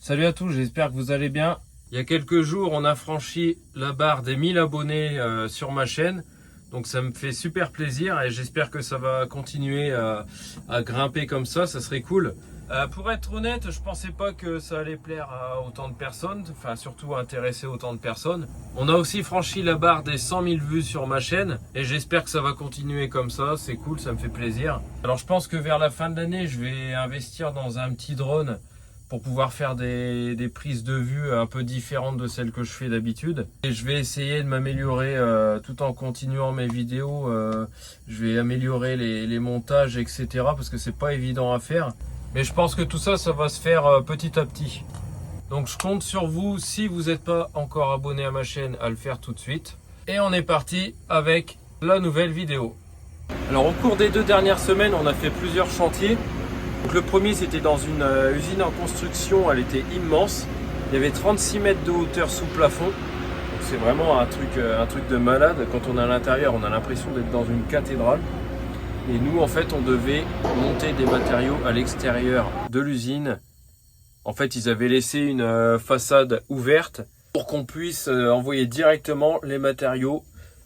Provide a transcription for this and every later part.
Salut à tous, j'espère que vous allez bien. Il y a quelques jours, on a franchi la barre des 1000 abonnés sur ma chaîne. Donc ça me fait super plaisir et j'espère que ça va continuer à grimper comme ça serait cool. Pour être honnête, je pensais pas que ça allait plaire à autant de personnes, enfin surtout intéresser autant de personnes. On a aussi franchi la barre des 100 000 vues sur ma chaîne et j'espère que ça va continuer comme ça, c'est cool, ça me fait plaisir. Alors je pense que vers la fin de l'année, je vais investir dans un petit drone pour pouvoir faire des prises de vue un peu différentes de celles que je fais d'habitude. Et je vais essayer de m'améliorer tout en continuant mes vidéos. Je vais améliorer les montages, etc. parce que c'est pas évident à faire. Mais je pense que tout ça, ça va se faire petit à petit. Donc je compte sur vous, si vous n'êtes pas encore abonné à ma chaîne, à le faire tout de suite. Et on est parti avec la nouvelle vidéo. Alors au cours des 2 dernières semaines, on a fait plusieurs chantiers. Donc le premier, c'était dans une usine en construction, elle était immense. Il y avait 36 mètres de hauteur sous plafond. Donc c'est vraiment un truc de malade. Quand on est à l'intérieur, on a l'impression d'être dans une cathédrale. Et nous, en fait, on devait monter des matériaux à l'extérieur de l'usine. En fait, ils avaient laissé une façade ouverte pour qu'on puisse envoyer directement les matériaux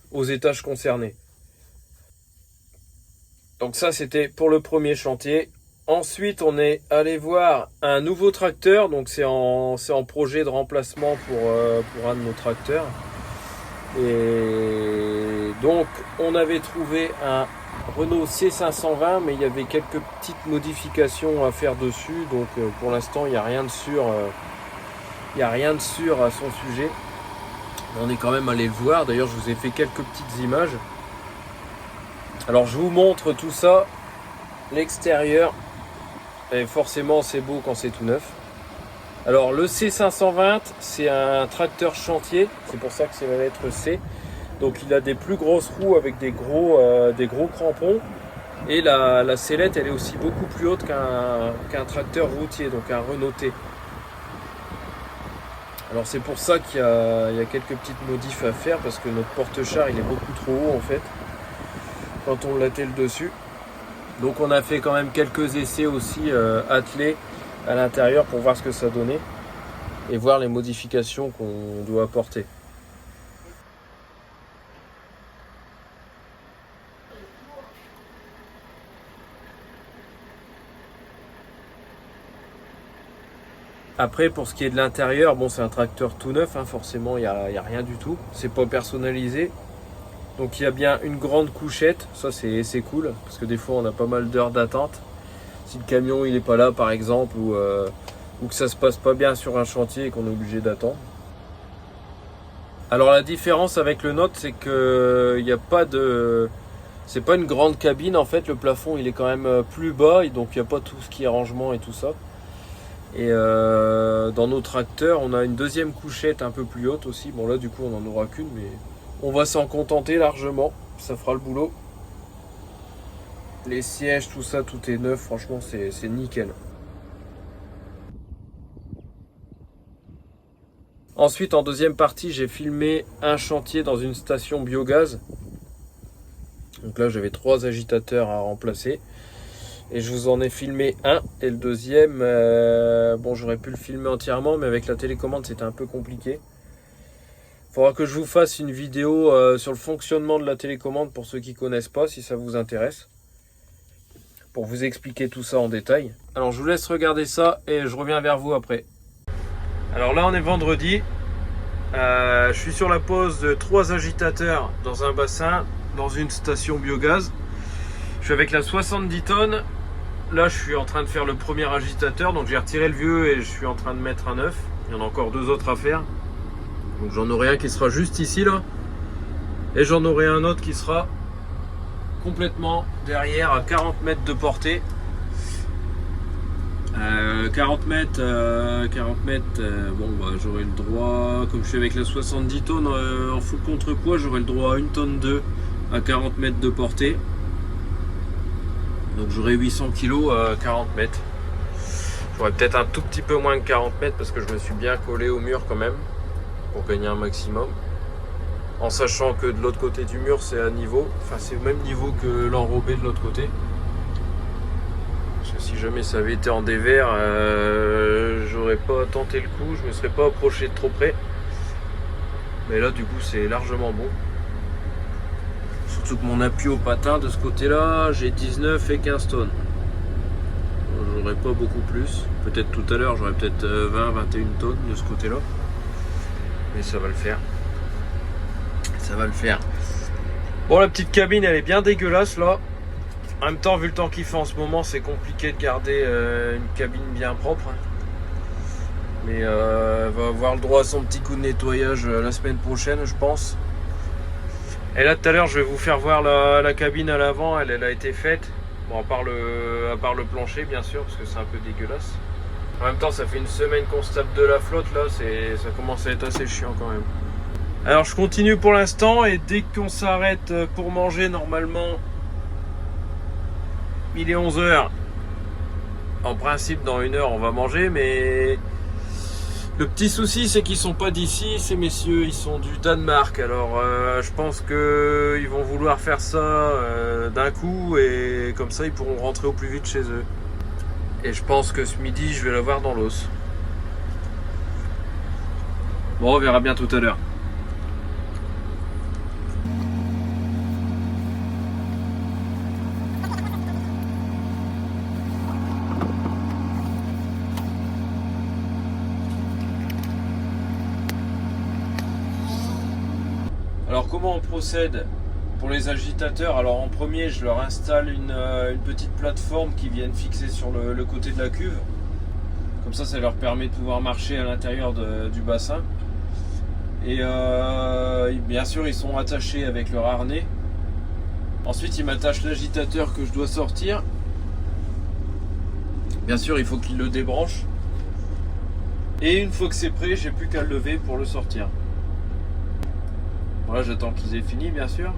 aux étages concernés. Donc ça, c'était pour le premier chantier. Ensuite, on est allé voir un nouveau tracteur. Donc c'est en projet de remplacement pour un de nos tracteurs. Et donc, on avait trouvé un Renault C520, mais il y avait quelques petites modifications à faire dessus. Donc pour l'instant, il n'y a rien de sûr. Il n'y a rien de sûr à son sujet. On est quand même allé le voir. D'ailleurs, je vous ai fait quelques petites images. Alors, je vous montre tout ça. L'extérieur. Et forcément, c'est beau quand c'est tout neuf. Alors, le C520, c'est un tracteur chantier. C'est pour ça que c'est la lettre C. Donc, il a des plus grosses roues avec des gros crampons. Et la sellette, elle est aussi beaucoup plus haute qu'un tracteur routier, donc un Renault T. Alors, c'est pour ça qu'il y a quelques petites modifs à faire, parce que notre porte-char, il est beaucoup trop haut, en fait, quand on l'attelle dessus. Donc on a fait quand même quelques essais aussi attelés à l'intérieur pour voir ce que ça donnait et voir les modifications qu'on doit apporter. Après, pour ce qui est de l'intérieur, bon, c'est un tracteur tout neuf, hein, forcément il n'y a rien du tout, c'est pas personnalisé. Donc il y a bien une grande couchette, ça c'est cool, parce que des fois on a pas mal d'heures d'attente. Si le camion il est pas là par exemple, ou que ça se passe pas bien sur un chantier et qu'on est obligé d'attendre. Alors la différence avec le nôtre, c'est que il y a pas de... C'est pas une grande cabine en fait, le plafond il est quand même plus bas, et donc il n'y a pas tout ce qui est rangement et tout ça. Et dans nos tracteurs, on a une deuxième couchette un peu plus haute aussi. Bon là du coup on n'en aura qu'une, mais... On va s'en contenter largement, ça fera le boulot. Les sièges, tout ça, tout est neuf, franchement c'est nickel. Ensuite, en deuxième partie, j'ai filmé un chantier dans une station biogaz. Donc là, j'avais 3 agitateurs à remplacer. Et je vous en ai filmé un. Et le deuxième, bon, j'aurais pu le filmer entièrement, mais avec la télécommande, c'était un peu compliqué. Il faudra que je vous fasse une vidéo sur le fonctionnement de la télécommande pour ceux qui ne connaissent pas, si ça vous intéresse. Pour vous expliquer tout ça en détail. Alors je vous laisse regarder ça et je reviens vers vous après. Alors là on est vendredi. Je suis sur la pose de 3 agitateurs dans un bassin, dans une station biogaz. Je suis avec la 70 tonnes. Là je suis en train de faire le premier agitateur. Donc j'ai retiré le vieux et je suis en train de mettre un neuf. Il y en a encore 2 autres à faire. Donc j'en aurai un qui sera juste ici là. Et j'en aurai un autre qui sera complètement derrière à 40 mètres de portée. 40 mètres, bon bah j'aurai le droit, comme je suis avec la 70 tonnes en full contrepoids, j'aurai le droit à 1 tonne 2 à 40 mètres de portée. Donc j'aurai 800 kg à 40 mètres. J'aurai peut-être un tout petit peu moins que 40 mètres parce que je me suis bien collé au mur quand même, pour gagner un maximum. En sachant que de l'autre côté du mur c'est à niveau, enfin c'est au même niveau que l'enrobé de l'autre côté. Je que si jamais ça avait été en dévers, j'aurais pas tenté le coup, je me serais pas approché de trop près. Mais là du coup c'est largement bon. Surtout que mon appui au patin de ce côté-là, j'ai 19 et 15 tonnes. J'aurais pas beaucoup plus. Peut-être tout à l'heure, j'aurais peut-être 20, 21 tonnes de ce côté-là. Mais ça va le faire. Ça va le faire. Bon, la petite cabine, elle est bien dégueulasse là. En même temps, vu le temps qu'il fait en ce moment, c'est compliqué de garder une cabine bien propre. Mais elle va avoir le droit à son petit coup de nettoyage la semaine prochaine, je pense. Et là, tout à l'heure, je vais vous faire voir la cabine à l'avant. Elle a été faite. Bon, à part le plancher, bien sûr, parce que c'est un peu dégueulasse. En même temps, ça fait une semaine qu'on se tape de la flotte, là. Ça commence à être assez chiant quand même. Alors, je continue pour l'instant. Et dès qu'on s'arrête pour manger, normalement, il est 11h. En principe, dans 1 heure, on va manger, mais le petit souci, c'est qu'ils sont pas d'ici, ces messieurs, ils sont du Danemark. Alors, je pense qu'ils vont vouloir faire ça d'un coup, et comme ça, ils pourront rentrer au plus vite chez eux. Et je pense que ce midi, je vais l'avoir dans l'os. Bon, on verra bien tout à l'heure. Alors comment on procède pour les agitateurs? Alors en premier, je leur installe une petite plateforme qui viennent fixer sur le côté de la cuve. Comme ça leur permet de pouvoir marcher à l'intérieur du bassin. Et bien sûr, ils sont attachés avec leur harnais. Ensuite, ils m'attachent l'agitateur que je dois sortir. Bien sûr, il faut qu'ils le débranchent. Et une fois que c'est prêt, j'ai plus qu'à le lever pour le sortir. Voilà, j'attends qu'ils aient fini, bien sûr.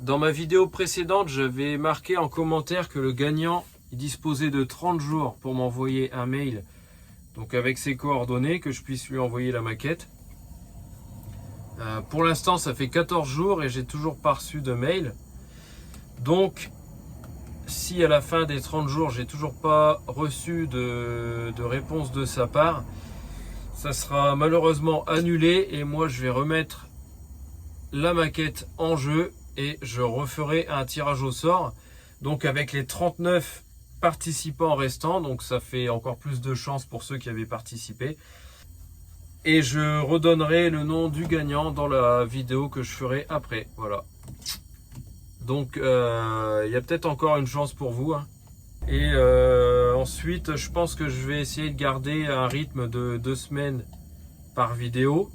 Dans ma vidéo précédente, j'avais marqué en commentaire que le gagnant il disposait de 30 jours pour m'envoyer un mail, donc avec ses coordonnées, que je puisse lui envoyer la maquette. Pour l'instant, ça fait 14 jours et j'ai toujours pas reçu de mail. Donc, si à la fin des 30 jours, j'ai toujours pas reçu de réponse de sa part, ça sera malheureusement annulé et moi je vais remettre la maquette en jeu et je referai un tirage au sort, donc avec les 39 participants restants, donc ça fait encore plus de chance pour ceux qui avaient participé, et je redonnerai le nom du gagnant dans la vidéo que je ferai après. Voilà, donc il y a peut-être encore une chance pour vous, hein. Et ensuite je pense que je vais essayer de garder un rythme de 2 semaines par vidéo.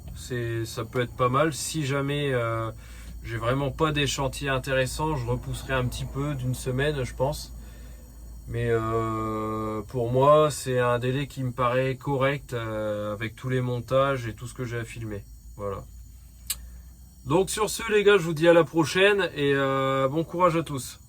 Ça peut être pas mal. Si jamais j'ai vraiment pas des chantiers intéressants, je repousserai un petit peu d'une semaine, je pense. Mais pour moi, c'est un délai qui me paraît correct avec tous les montages et tout ce que j'ai à filmer. Voilà. Donc sur ce, les gars, je vous dis à la prochaine et bon courage à tous.